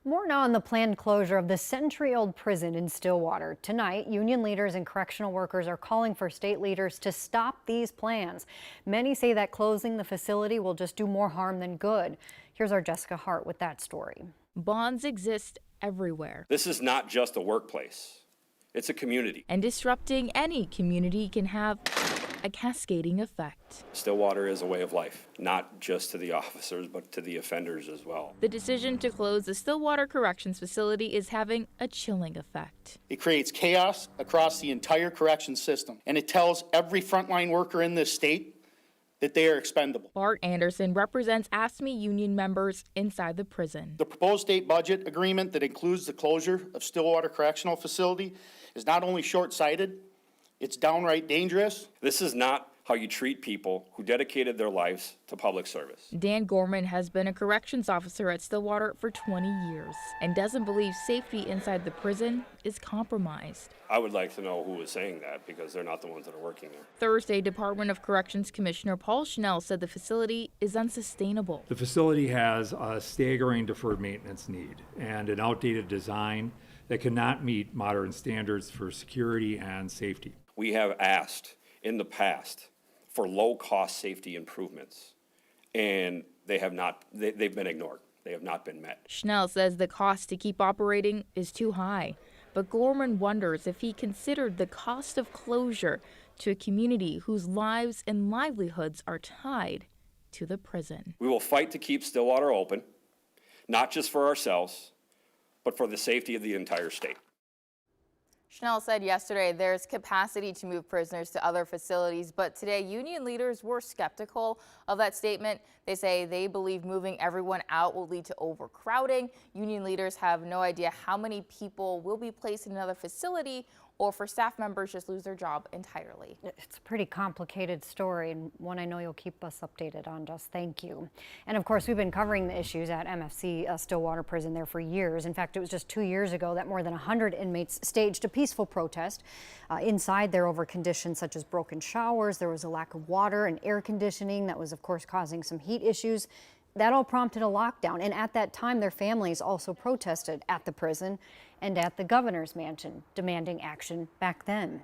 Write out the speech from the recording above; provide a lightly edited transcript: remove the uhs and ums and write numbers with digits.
More now on the planned closure of the century-old prison in Stillwater. Tonight, union leaders and correctional workers are calling for state leaders to stop these plans. Many say that closing the facility will just do more harm than good. Here's our Jessica Hart with that story. Bonds exist everywhere, This is not just a workplace. It's a community. and disrupting any community can have a cascading effect. Stillwater is a way of life, not just to the officers, but to the offenders as well. The decision to close the Stillwater Corrections Facility is having a chilling effect. It creates chaos across the entire corrections system, and it tells every frontline worker in this state that they are expendable. Bart Anderson represents AFSCME union members inside the prison. The proposed state budget agreement that includes the closure of Stillwater Correctional Facility is not only short-sighted, it's downright dangerous. This is not how you treat people who dedicated their lives to public service. Dan Gorman has been a corrections officer at Stillwater for 20 years and doesn't believe safety inside the prison is compromised. I would like to know who is saying that because they're not the ones that are working there. Thursday, Department of Corrections Commissioner Paul Schnell said the facility is unsustainable. The facility has a staggering deferred maintenance need and an outdated design that cannot meet modern standards for security and safety. We have asked in the past for low-cost safety improvements, and they've been ignored. They have not been met. Schnell says the cost to keep operating is too high, but Gorman wonders if he considered the cost of closure to a community whose lives and livelihoods are tied to the prison. We will fight to keep Stillwater open, not just for ourselves, but for the safety of the entire state. Schnell said yesterday there's capacity to move prisoners to other facilities, but today union leaders were skeptical of that statement. They say they believe moving everyone out will lead to overcrowding. Union leaders have no idea how many people will be placed in another facility or for staff members just lose their job entirely. It's a pretty complicated story and one I know you'll keep us updated on, Jess. Thank you. And of course, we've been covering the issues at MFC Stillwater Prison there for years. In fact, it was just 2 years ago that more than 100 inmates staged a peaceful protest inside there over conditions such as broken showers. There was a lack of water and air conditioning that was, of course, causing some heat issues. That all prompted a lockdown, and at that time their families also protested at the prison and at the governor's mansion, demanding action back then.